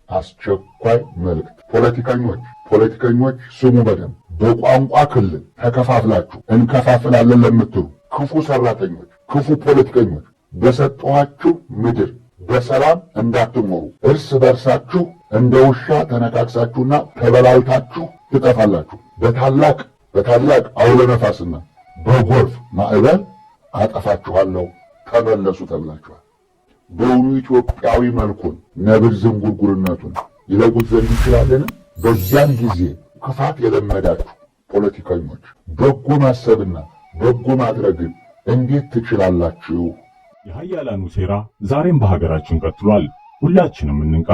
አስቸኳይ መልእክት። ፖለቲከኞች ስሙ በደንብ። በቋንቋ ክልል ተከፋፍላችሁ እንከፋፍላለን ለምትሉ ክፉ ሰራተኞች፣ ክፉ ፖለቲከኞች በሰጠኋችሁ ምድር በሰላም እንዳትኖሩ፣ እርስ በርሳችሁ እንደ ውሻ ተነካክሳችሁና ተበላልታችሁ ትጠፋላችሁ። በታላቅ አውሎ ነፋስና በጎርፍ ማዕበል አጠፋችኋለሁ፣ ተመለሱ ተብላችኋል። በውኑ ኢትዮጵያዊ መልኩን ነብር ዝንጉርጉርነቱን ይለውጥ ዘንድ ይችላልን? በዚያን ጊዜ ክፋት የለመዳችሁ ፖለቲከኞች በጎ ማሰብና በጎ ማድረግን እንዴት ትችላላችሁ? የኃያላኑ ሴራ ዛሬም በሀገራችን ቀጥሏል። ሁላችንም እንንቃ።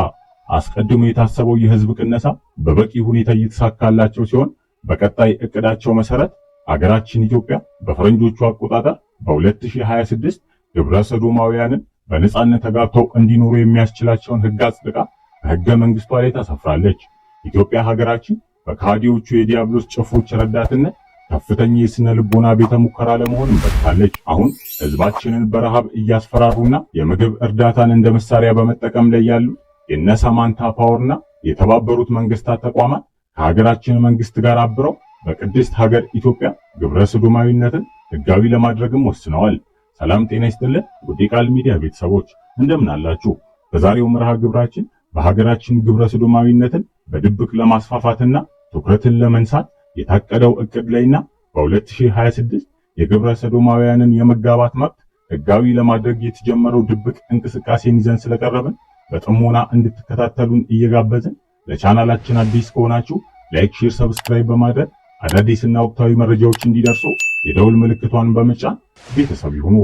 አስቀድሞ የታሰበው የህዝብ ቅነሳ በበቂ ሁኔታ እየተሳካላቸው ሲሆን በቀጣይ እቅዳቸው መሰረት ሀገራችን ኢትዮጵያ በፈረንጆቹ አቆጣጠር በ2026 ግብረ ሰዶማውያንን በነጻነት ተጋብተው እንዲኖሩ የሚያስችላቸውን ህግ አጽድቃ በህገ መንግስቷ ላይ ታሰፍራለች። ኢትዮጵያ ሀገራችን በካዲዎቹ የዲያብሎስ ጭፍሮች ረዳትነት ከፍተኛ የስነ ልቦና ቤተ ሙከራ ለመሆን በቅታለች። አሁን ህዝባችንን በረሃብ እያስፈራሩና የምግብ እርዳታን እንደ መሳሪያ በመጠቀም ላይ ያሉ የነ ሳማንታ ፓወርና የተባበሩት መንግስታት ተቋማት ከሀገራችን መንግስት ጋር አብረው በቅድስት ሀገር ኢትዮጵያ ግብረ ሰዶማዊነትን ህጋዊ ለማድረግም ወስነዋል። ሰላም ጤና ይስጥልን ውድ የቃል ሚዲያ ቤተሰቦች እንደምን አላችሁ? በዛሬው መርሃ ግብራችን በሀገራችን ግብረ ሰዶማዊነትን በድብቅ ለማስፋፋትና ትኩረትን ለመንሳት የታቀደው እቅድ ላይና በ2026 የግብረ ሰዶማውያንን የመጋባት መብት ህጋዊ ለማድረግ የተጀመረው ድብቅ እንቅስቃሴን ይዘን ስለቀረብን በጥሞና እንድትከታተሉን እየጋበዝን ለቻናላችን አዲስ ከሆናችሁ ላይክ፣ ሼር፣ ሰብስክራይብ በማድረግ አዳዲስና ወቅታዊ መረጃዎች እንዲደርሱ የደውል ምልክቷን በመጫን ቤተሰብ ይሁኑ።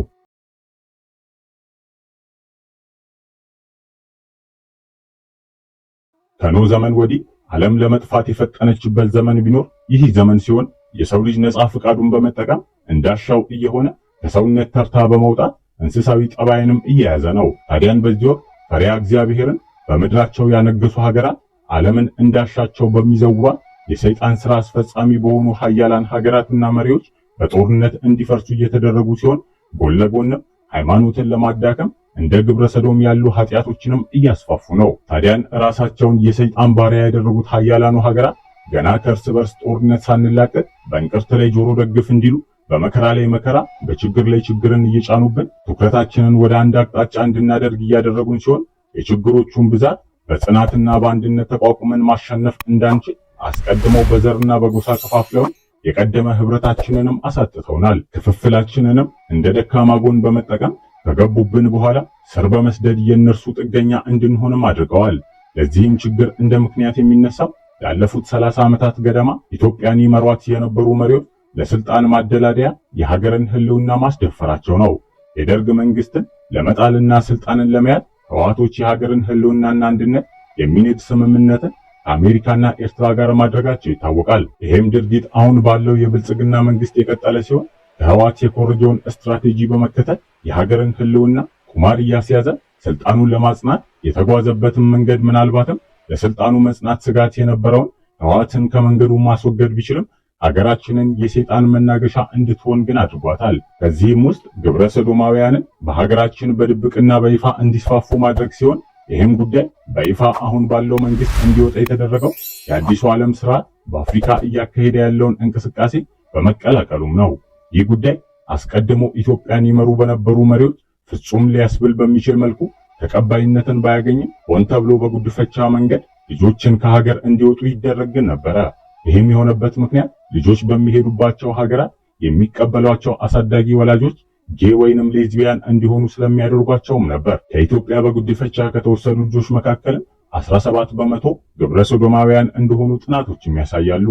ከኖህ ዘመን ወዲህ ዓለም ለመጥፋት የፈጠነችበት ዘመን ቢኖር ይህ ዘመን ሲሆን የሰው ልጅ ነፃ ፍቃዱን በመጠቀም እንዳሻው እየሆነ ከሰውነት ተርታ በመውጣት እንስሳዊ ጠባይንም እየያዘ ነው። ታዲያን በዚህ ወቅት ፈሪሃ እግዚአብሔርን በምድራቸው ያነገሱ ሀገራት ዓለምን እንዳሻቸው በሚዘውሯት የሰይጣን ሥራ አስፈጻሚ በሆኑ ኃያላን ሀገራትና መሪዎች በጦርነት እንዲፈርሱ እየተደረጉ ሲሆን ጎን ለጎንም ሃይማኖትን ለማዳከም እንደ ግብረ ሰዶም ያሉ ኃጢያቶችንም እያስፋፉ ነው። ታዲያን ራሳቸውን የሰይጣን ባሪያ ያደረጉት ኃያላኑ ሀገራት ገና ከእርስ በርስ ጦርነት ሳንላቀቅ በእንቅርት ላይ ጆሮ ደግፍ እንዲሉ በመከራ ላይ መከራ በችግር ላይ ችግርን እየጫኑብን ትኩረታችንን ወደ አንድ አቅጣጫ እንድናደርግ እያደረጉን ሲሆን የችግሮቹን ብዛት በጽናትና በአንድነት ተቋቁመን ማሸነፍ እንዳንችል አስቀድመው በዘርና በጎሳ ከፋፍለውን የቀደመ ህብረታችንንም አሳጥተውናል። ክፍፍላችንንም እንደ ደካማ ጎን በመጠቀም ከገቡብን በኋላ ስር በመስደድ የእነርሱ ጥገኛ እንድንሆንም አድርገዋል። ለዚህም ችግር እንደ ምክንያት የሚነሳው ያለፉት 30 ዓመታት ገደማ ኢትዮጵያን ይመሯት የነበሩ መሪዎች ለስልጣን ማደላደያ የሀገርን ህልውና ማስደፈራቸው ነው። የደርግ መንግስትን ለመጣልና ስልጣንን ለመያዝ ህወሓቶች የሀገርን ህልውናና አንድነት የሚንድ ስምምነትን ከአሜሪካና ኤርትራ ጋር ማድረጋቸው ይታወቃል። ይሄም ድርጊት አሁን ባለው የብልጽግና መንግስት የቀጠለ ሲሆን ከህወሓት የኮረጀውን ስትራቴጂ በመከተል የሀገርን ህልውና ቁማር እያስያዘ ስልጣኑን ለማጽናት የተጓዘበትን መንገድ ምናልባትም ለስልጣኑ መጽናት ስጋት የነበረውን ህወሓትን ከመንገዱ ማስወገድ ቢችልም ሀገራችንን የሰይጣን መናገሻ እንድትሆን ግን አድርጓታል። ከዚህም ውስጥ ግብረ ሰዶማውያንን በሀገራችን በድብቅና በይፋ እንዲስፋፉ ማድረግ ሲሆን ይህም ጉዳይ በይፋ አሁን ባለው መንግስት እንዲወጣ የተደረገው የአዲሱ ዓለም ስርዓት በአፍሪካ እያካሄደ ያለውን እንቅስቃሴ በመቀላቀሉም ነው። ይህ ጉዳይ አስቀድሞ ኢትዮጵያን ይመሩ በነበሩ መሪዎች ፍጹም ሊያስብል በሚችል መልኩ ተቀባይነትን ባያገኝም ሆን ተብሎ በጉድፈቻ መንገድ ልጆችን ከሀገር እንዲወጡ ይደረግ ነበረ። ይህም የሆነበት ምክንያት ልጆች በሚሄዱባቸው ሀገራት የሚቀበሏቸው አሳዳጊ ወላጆች ጌ ወይንም ሌዝቢያን እንዲሆኑ ስለሚያደርጓቸውም ነበር። ከኢትዮጵያ በጉድፈቻ ከተወሰዱ ልጆች መካከል 17 በመቶ ግብረ ሰዶማውያን እንደሆኑ ጥናቶችም ያሳያሉ።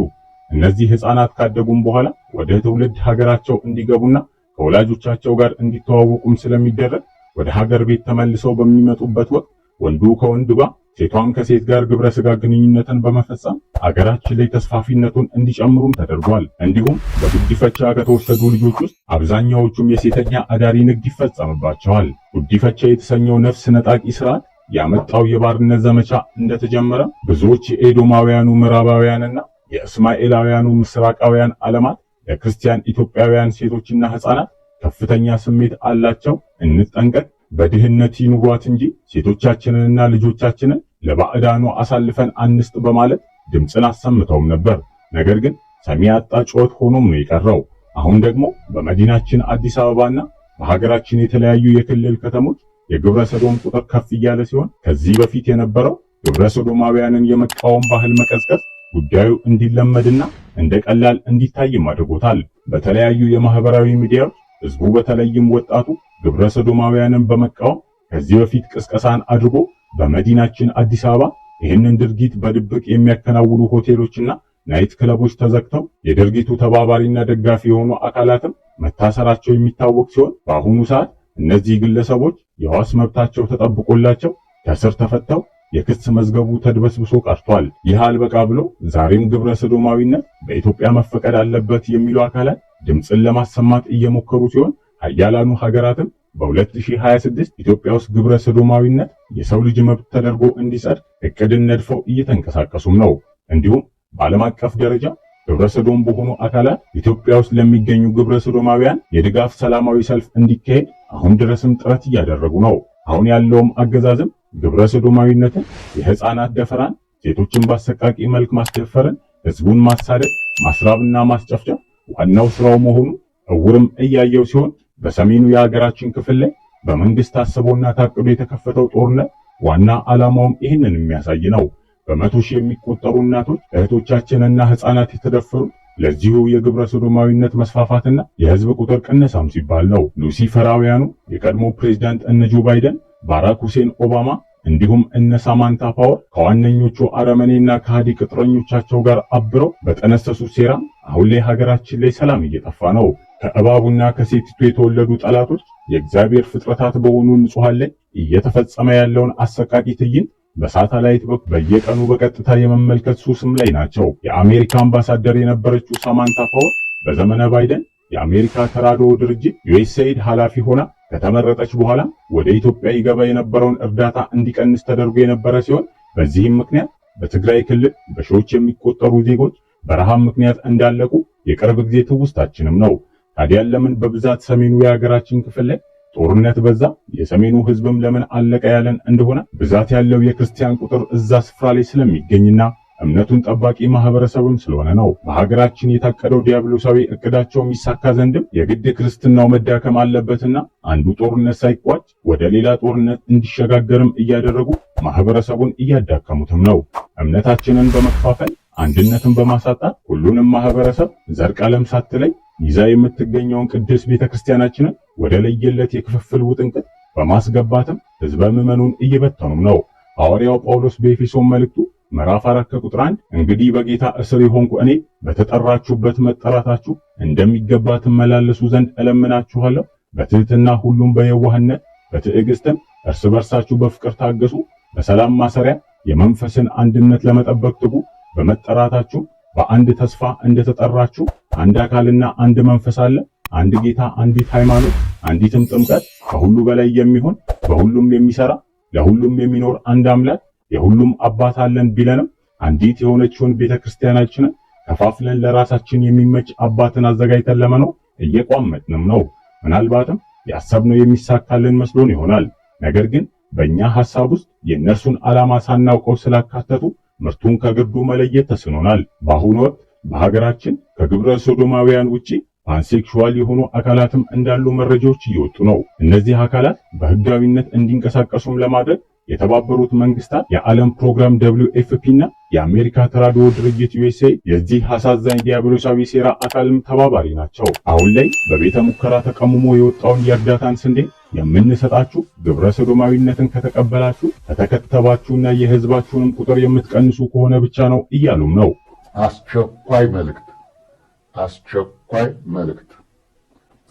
እነዚህ ህፃናት ካደጉም በኋላ ወደ ትውልድ ሀገራቸው እንዲገቡና ከወላጆቻቸው ጋር እንዲተዋወቁም ስለሚደረግ ወደ ሀገር ቤት ተመልሰው በሚመጡበት ወቅት ወንዱ ከወንድ ጋር ሴቷም ከሴት ጋር ግብረ ስጋ ግንኙነትን በመፈጸም ሀገራችን ላይ ተስፋፊነቱን እንዲጨምሩም ተደርጓል። እንዲሁም በጉዲፈቻ ከተወሰዱ ልጆች ውስጥ አብዛኛዎቹም የሴተኛ አዳሪ ንግድ ይፈጸምባቸዋል። ጉዲፈቻ የተሰኘው ነፍስ ነጣቂ ስርዓት ያመጣው የባርነት ዘመቻ እንደተጀመረ ብዙዎች የኤዶማውያኑ ምዕራባውያንና የእስማኤላውያኑ ምስራቃውያን ዓለማት ለክርስቲያን ኢትዮጵያውያን ሴቶችና ህፃናት ከፍተኛ ስሜት አላቸው። እንጠንቀቅ፣ በድህነት ይኑሯት እንጂ ሴቶቻችንንና ልጆቻችንን ለባዕዳኑ አሳልፈን አንስጥ በማለት ድምፅን አሰምተውም ነበር። ነገር ግን ሰሚ ያጣ ጩኸት ሆኖም ነው የቀረው። አሁን ደግሞ በመዲናችን አዲስ አበባና በሀገራችን የተለያዩ የክልል ከተሞች የግብረ ሰዶም ቁጥር ከፍ እያለ ሲሆን ከዚህ በፊት የነበረው ግብረ ሰዶማውያንን የመቃወም ባህል መቀዝቀዝ ጉዳዩ እንዲለመድና እንደ ቀላል እንዲታይም አድርጎታል። በተለያዩ የማህበራዊ ሚዲያዎች ህዝቡ በተለይም ወጣቱ ግብረ ሰዶማውያንን በመቃወም ከዚህ በፊት ቅስቀሳን አድርጎ በመዲናችን አዲስ አበባ ይህንን ድርጊት በድብቅ የሚያከናውኑ ሆቴሎችና ናይት ክለቦች ተዘግተው የድርጊቱ ተባባሪና ደጋፊ የሆኑ አካላትም መታሰራቸው የሚታወቅ ሲሆን በአሁኑ ሰዓት እነዚህ ግለሰቦች የዋስ መብታቸው ተጠብቆላቸው ከእስር ተፈተው የክስ መዝገቡ ተድበስብሶ ቀርቷል። ይህ አልበቃ ብሎ ዛሬም ግብረ ሰዶማዊነት በኢትዮጵያ መፈቀድ አለበት የሚሉ አካላት ድምፅን ለማሰማት እየሞከሩ ሲሆን ሀያላኑ ሀገራትም በ2026 ኢትዮጵያ ውስጥ ግብረ ሰዶማዊነት የሰው ልጅ መብት ተደርጎ እንዲጸድቅ እቅድን ነድፈው እየተንቀሳቀሱም ነው። እንዲሁም በዓለም አቀፍ ደረጃ ግብረ ሰዶም በሆኑ አካላት ኢትዮጵያ ውስጥ ለሚገኙ ግብረ ሰዶማውያን የድጋፍ ሰላማዊ ሰልፍ እንዲካሄድ አሁን ድረስም ጥረት እያደረጉ ነው። አሁን ያለውም አገዛዝም ግብረ ሰዶማዊነትን፣ የህፃናት ደፈራን፣ ሴቶችን በአሰቃቂ መልክ ማስደፈርን፣ ህዝቡን ማሳደድ፣ ማስራብና ማስጨፍጨፍ ዋናው ስራው መሆኑ እውርም እያየው ሲሆን በሰሜኑ የሀገራችን ክፍል ላይ በመንግስት ታስቦና ታቅዶ የተከፈተው ጦርነት ዋና ዓላማውም ይህንን የሚያሳይ ነው። በመቶ ሺህ የሚቆጠሩ እናቶች እህቶቻችንና ህፃናት የተደፈሩት ለዚሁ የግብረ ሰዶማዊነት መስፋፋትና የህዝብ ቁጥር ቅነሳም ሲባል ነው። ሉሲፈራውያኑ የቀድሞ ፕሬዝዳንት እነ ጆ ባይደን፣ ባራክ ሁሴን ኦባማ እንዲሁም እነ ሳማንታ ፓወር ከዋነኞቹ አረመኔና ከሃዲ ቅጥረኞቻቸው ጋር አብረው በጠነሰሱት ሴራ አሁን ላይ ሀገራችን ላይ ሰላም እየጠፋ ነው። ከእባቡና ከሴቲቱ የተወለዱ ጠላቶች የእግዚአብሔር ፍጥረታት በሆኑ ንጹሃን ላይ እየተፈጸመ ያለውን አሰቃቂ ትዕይንት በሳተላይት በኩል በየቀኑ በቀጥታ የመመልከት ሱስም ላይ ናቸው። የአሜሪካ አምባሳደር የነበረችው ሳማንታ ፓወር በዘመነ ባይደን የአሜሪካ ተራድኦ ድርጅት ዩኤስኤይድ ኃላፊ ሆና ከተመረጠች በኋላ ወደ ኢትዮጵያ ይገባ የነበረውን እርዳታ እንዲቀንስ ተደርጎ የነበረ ሲሆን በዚህም ምክንያት በትግራይ ክልል በሺዎች የሚቆጠሩ ዜጎች በረሃብ ምክንያት እንዳለቁ የቅርብ ጊዜ ትውስታችንም ነው። ታዲያ ለምን በብዛት ሰሜኑ የሀገራችን ክፍል ላይ ጦርነት በዛ? የሰሜኑ ህዝብም ለምን አለቀ ያለን እንደሆነ ብዛት ያለው የክርስቲያን ቁጥር እዛ ስፍራ ላይ ስለሚገኝና እምነቱን ጠባቂ ማህበረሰብም ስለሆነ ነው። በሀገራችን የታቀደው ዲያብሎሳዊ እቅዳቸው የሚሳካ ዘንድም የግድ ክርስትናው መዳከም አለበትና አንዱ ጦርነት ሳይቋጭ ወደ ሌላ ጦርነት እንዲሸጋገርም እያደረጉ ማህበረሰቡን እያዳከሙትም ነው። እምነታችንን በመከፋፈል አንድነትን በማሳጣት ሁሉንም ማህበረሰብ ዘር፣ ቀለም ሳትለይ ይዛ የምትገኘውን ቅድስት ቤተክርስቲያናችንን ወደ ለየለት የክፍፍል ውጥንቅጥ በማስገባትም ህዝበ ምዕመኑን እየበተኑም ነው። ሐዋርያው ጳውሎስ በኤፌሶን መልእክቱ ምዕራፍ 4 ቁጥር 1 እንግዲህ በጌታ እስር የሆንኩ እኔ በተጠራችሁበት መጠራታችሁ እንደሚገባ ትመላለሱ ዘንድ እለምናችኋለሁ፣ በትህትና ሁሉም በየዋህነት በትዕግስትም እርስ በርሳችሁ በፍቅር ታገሱ፣ በሰላም ማሰሪያ የመንፈስን አንድነት ለመጠበቅ ትጉ፣ በመጠራታችሁ በአንድ ተስፋ እንደተጠራችሁ አንድ አካልና አንድ መንፈስ አለ፣ አንድ ጌታ፣ አንዲት ሃይማኖት፣ አንዲትም ጥምቀት፣ ከሁሉ በላይ የሚሆን በሁሉም የሚሰራ ለሁሉም የሚኖር አንድ አምላክ የሁሉም አባት አለን ቢለንም አንዲት የሆነችውን ቤተክርስቲያናችንን ከፋፍለን ለራሳችን የሚመች አባትን አዘጋጅተን ለመኖር እየቋመጥንም ነው። ምናልባትም ያሰብነው የሚሳካልን መስሎን ይሆናል። ነገር ግን በእኛ ሐሳብ ውስጥ የእነርሱን ዓላማ ሳናውቀው ስላካተቱ ምርቱን ከግርዱ መለየት ተስኖናል። በአሁኑ ወቅት በሀገራችን ከግብረ ሶዶማውያን ውጪ ፓንሴክሹዋል የሆኑ አካላትም እንዳሉ መረጃዎች እየወጡ ነው። እነዚህ አካላት በህጋዊነት እንዲንቀሳቀሱም ለማድረግ የተባበሩት መንግስታት የዓለም ፕሮግራም WFP እና የአሜሪካ ተራድኦ ድርጅት USA የዚህ አሳዛኝ ዲያብሎሳዊ ሴራ አካልም ተባባሪ ናቸው። አሁን ላይ በቤተ ሙከራ ተቀምሞ የወጣውን የእርዳታን ስንዴ የምንሰጣችሁ ግብረ ሰዶማዊነትን ከተቀበላችሁ ከተከተባችሁና የህዝባችሁንም ቁጥር የምትቀንሱ ከሆነ ብቻ ነው እያሉም ነው። አስቸኳይ መልእክት።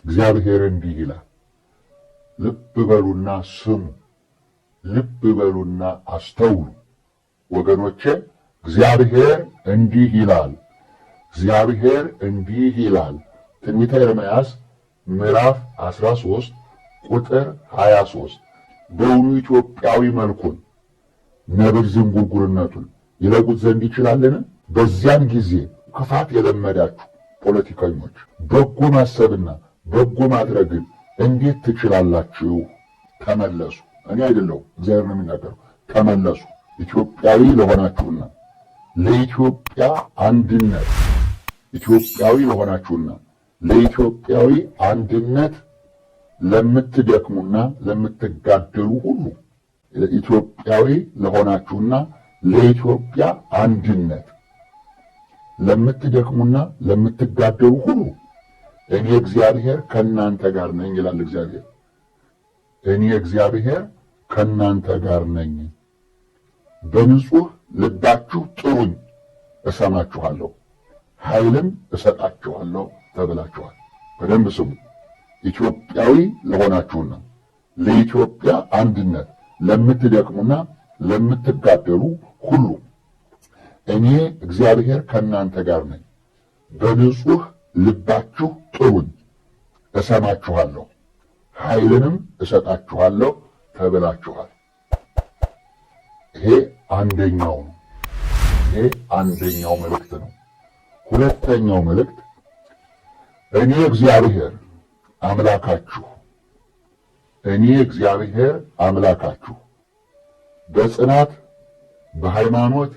እግዚአብሔር እንዲህ ይላል፣ ልብ በሉና ስሙ፣ ልብ በሉና አስተውሉ ወገኖቼ። እግዚአብሔር እንዲህ ይላል። ትንቢተ ኤርምያስ ምዕራፍ 13 ቁጥር 23 በውኑ ኢትዮጵያዊ መልኩን ነብር ዝንጉርጉርነቱን ይለጉት ዘንድ ይችላልን? በዚያን ጊዜ ክፋት የለመዳችሁ ፖለቲከኞች በጎ ማሰብና በጎ ማድረግን እንዴት ትችላላችሁ? ተመለሱ። እኔ አይደለሁም፣ እግዚአብሔር ነው የሚናገረው። ተመለሱ። ኢትዮጵያዊ ለሆናችሁና ለኢትዮጵያ አንድነት ኢትዮጵያዊ ለሆናችሁና ለኢትዮጵያዊ አንድነት ለምትደክሙና ለምትጋደሉ ሁሉ ኢትዮጵያዊ ለሆናችሁና ለኢትዮጵያ አንድነት ለምትደክሙና ለምትጋደሉ ሁሉ እኔ እግዚአብሔር ከእናንተ ጋር ነኝ ይላል እግዚአብሔር። እኔ እግዚአብሔር ከእናንተ ጋር ነኝ። በንጹህ ልባችሁ ጥሩኝ፣ እሰማችኋለሁ፣ ኃይልም እሰጣችኋለሁ ተብላችኋል። በደንብ ስሙ። ኢትዮጵያዊ ለሆናችሁና ለኢትዮጵያ አንድነት ለምትደክሙና ለምትጋደሉ ሁሉ እኔ እግዚአብሔር ከእናንተ ጋር ነኝ። በንጹህ ልባችሁ ጥሩኝ፣ እሰማችኋለሁ፣ ኃይልንም እሰጣችኋለሁ ተብላችኋል። ይሄ አንደኛው ነው። ይሄ አንደኛው መልእክት ነው። ሁለተኛው መልእክት እኔ እግዚአብሔር አምላካችሁ በጽናት በሃይማኖት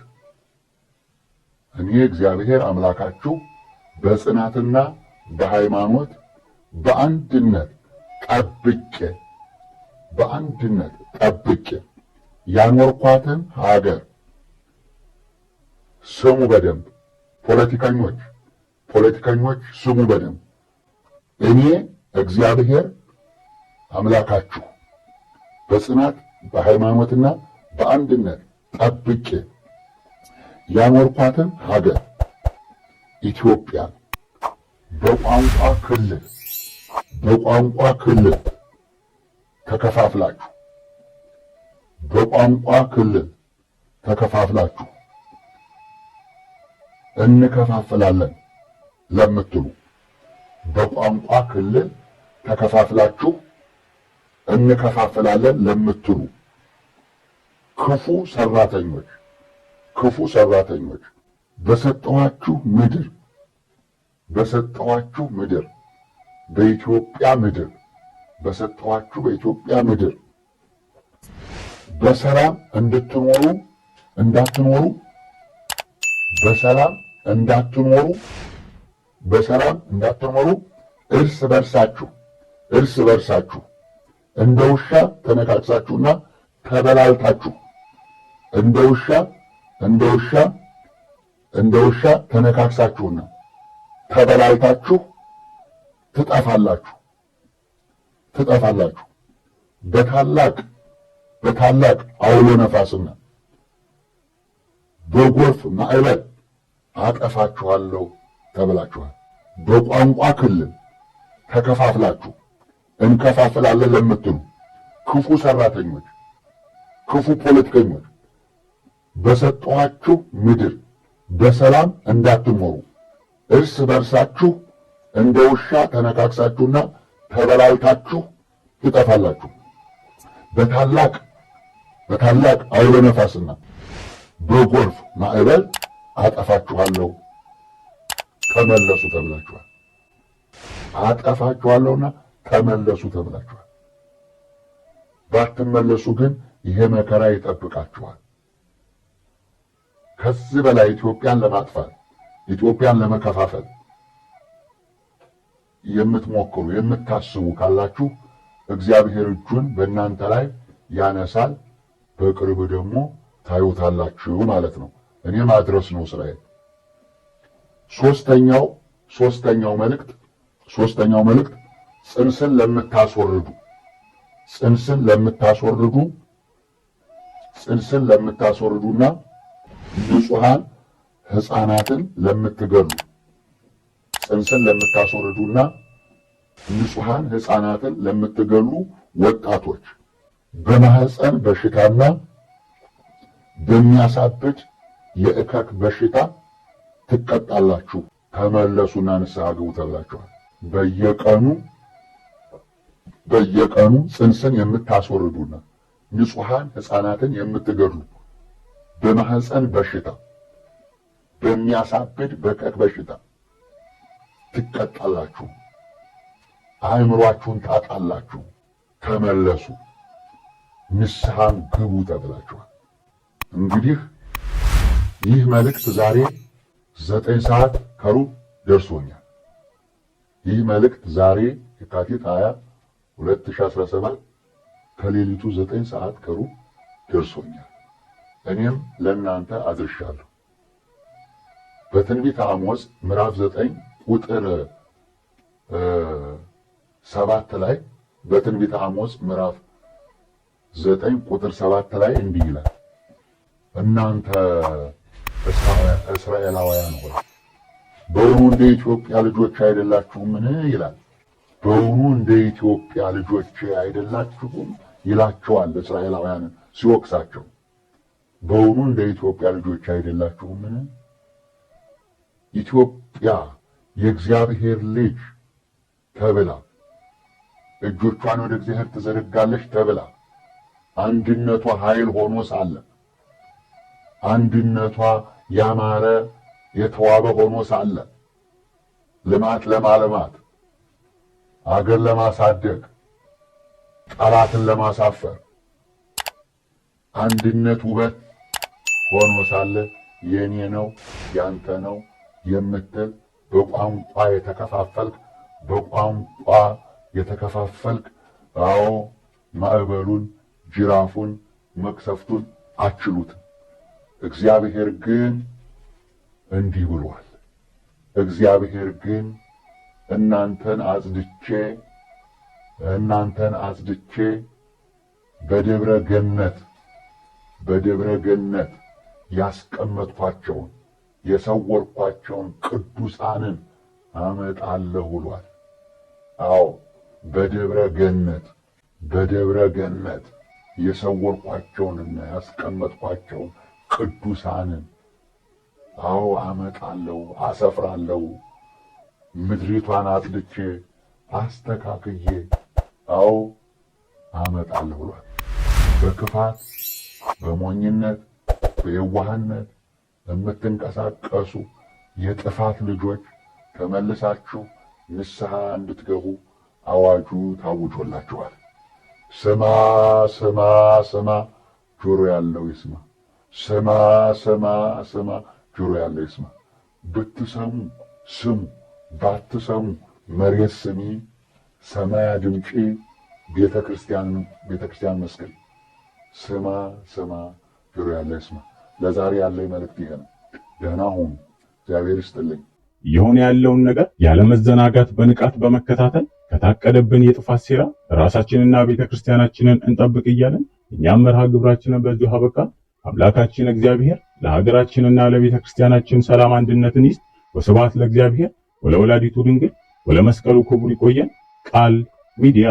እኔ እግዚአብሔር አምላካችሁ በጽናትና በሃይማኖት በአንድነት ጠብቄ ያኖርኳትን ሀገር ስሙ በደንብ። ፖለቲከኞች ስሙ በደንብ። እኔ እግዚአብሔር አምላካችሁ በጽናት በሃይማኖትና በአንድነት ጠብቄ ያኖርኳትን ሀገር ኢትዮጵያን በቋንቋ ክልል ተከፋፍላችሁ እንከፋፍላለን ለምትሉ በቋንቋ ክልል ተከፋፍላችሁ እንከፋፍላለን ለምትሉ ክፉ ሰራተኞች በሰጠኋችሁ ምድር በኢትዮጵያ ምድር በሰላም እንዳትኖሩ እርስ በርሳችሁ እንደ ውሻ ተነካክሳችሁና ተበላልታችሁ እንደ ውሻ ተነካክሳችሁና ተበላልታችሁ ትጠፋላችሁ። በታላቅ አውሎ ነፋስና በጎርፍ ማዕበል አጠፋችኋለሁ ተብላችኋል። በቋንቋ ክልል ተከፋፍላችሁ እንከፋፍላለን ለምትሉ ክፉ ሰራተኞች፣ ክፉ ፖለቲከኞች በሰጠኋችሁ ምድር በሰላም እንዳትኖሩ እርስ በርሳችሁ እንደ ውሻ ተነካክሳችሁና ተበላልታችሁ ትጠፋላችሁ። በታላቅ አውሎ ነፋስና በጎርፍ ማዕበል አጠፋችኋለሁ ተመለሱ ተብላችኋል። አጠፋችኋለሁና ተመለሱ ተብላችኋል። ባትመለሱ ግን ይሄ መከራ ይጠብቃችኋል። ከዚህ በላይ ኢትዮጵያን ለማጥፋት ኢትዮጵያን ለመከፋፈል የምትሞክሩ የምታስቡ ካላችሁ እግዚአብሔር እጁን በእናንተ ላይ ያነሳል። በቅርብ ደግሞ ታዩታላችሁ ማለት ነው። እኔ ማድረስ ነው ስራዬ። ሶስተኛው መልእክት ጽንስን ለምታስወርዱና ንጹሃን ሕፃናትን ለምትገሉ ወጣቶች በማህፀን በሽታና በሚያሳብድ የእከክ በሽታ ትቀጣላችሁ። ተመለሱና ንስሐ ግቡ ተብላችኋል። በየቀኑ ጽንስን የምታስወርዱና ንጹሃን ሕፃናትን የምትገሉ በማህፀን በሽታ በሚያሳብድ በእከክ በሽታ ትቀጣላችሁ። አእምሯችሁን ታጣላችሁ። ተመለሱ፣ ንስሐም ግቡ ተብላችኋል። እንግዲህ ይህ መልእክት ዛሬ 9 ሰዓት ከሩብ ደርሶኛል። ይህ መልእክት ዛሬ የካቲት 20 2017 ከሌሊቱ 9 ሰዓት ከሩብ ደርሶኛል። እኔም ለእናንተ አድርሻለሁ። በትንቢተ አሞጽ ምዕራፍ 9 ቁጥር 7 ላይ በትንቢተ አሞጽ ምዕራፍ 9 ቁጥር 7 ላይ እንዲህ ይላል፣ እናንተ እስራኤላውያን ሆይ በውኑ እንደ ኢትዮጵያ ልጆች አይደላችሁምን? ይላል። በውኑ እንደ ኢትዮጵያ ልጆች አይደላችሁም ይላቸዋል እስራኤላውያንን ሲወቅሳቸው። በውኑ እንደ ኢትዮጵያ ልጆች አይደላችሁምን? ኢትዮጵያ የእግዚአብሔር ልጅ ተብላ እጆቿን ወደ እግዚአብሔር ትዘረጋለች ተብላ አንድነቷ ኃይል ሆኖ ሳለ አንድነቷ ያማረ የተዋበ ሆኖ ሳለ ልማት ለማልማት አገር ለማሳደግ ጠላትን ለማሳፈር አንድነት ውበት ሆኖ ሳለ የኔ ነው ያንተ ነው የምትል በቋንቋ የተከፋፈልክ አዎ ማዕበሉን ጅራፉን መቅሰፍቱን አችሉት። እግዚአብሔር ግን እንዲህ ብሏል። እግዚአብሔር ግን እናንተን አጽድቼ በደብረ ገነት ያስቀመጥኳቸውን የሰወርኳቸውን ቅዱሳንን አመጣለሁ ብሏል። አዎ በደብረ ገነት የሰወርኳቸውንና ያስቀመጥኳቸውን ቅዱሳንን አዎ አመጣለሁ፣ አሰፍራለሁ። ምድሪቷን አጽድቼ አስተካክዬ አዎ አመጣለሁ ብሏል። በክፋት በሞኝነት በየዋህነት የምትንቀሳቀሱ የጥፋት ልጆች ተመልሳችሁ ንስሐ እንድትገቡ አዋጁ ታውጆላችኋል። ስማ ስማ ስማ፣ ጆሮ ያለው ይስማ። ስማ ስማ ስማ፣ ጆሮ ያለው ይስማ። ብትሰሙ ስሙ፣ ባትሰሙ መሬት ስሚ፣ ሰማይ አድምጪ፣ ቤተ ክርስቲያን መስክሪ። ስማ ስማ፣ ጆሮ ያለው ይስማ። ለዛሬ ያለኝ መልእክት ይሄ ነው። ደህና ሁኑ። እግዚአብሔር ይስጥልኝ። የሆነ ያለውን ነገር ያለመዘናጋት በንቃት በመከታተል ከታቀደብን የጥፋት ሴራ ራሳችንና ቤተክርስቲያናችንን እንጠብቅ እያለን እኛም መርሃ ግብራችንን በዚሁ አበቃ። አምላካችን እግዚአብሔር ለሀገራችንና ለቤተክርስቲያናችን ሰላም አንድነትን ይስጥ። ወስብሐት ለእግዚአብሔር ወለወላዲቱ ድንግል ወለመስቀሉ ክቡር። ይቆየን። ቃል ሚዲያ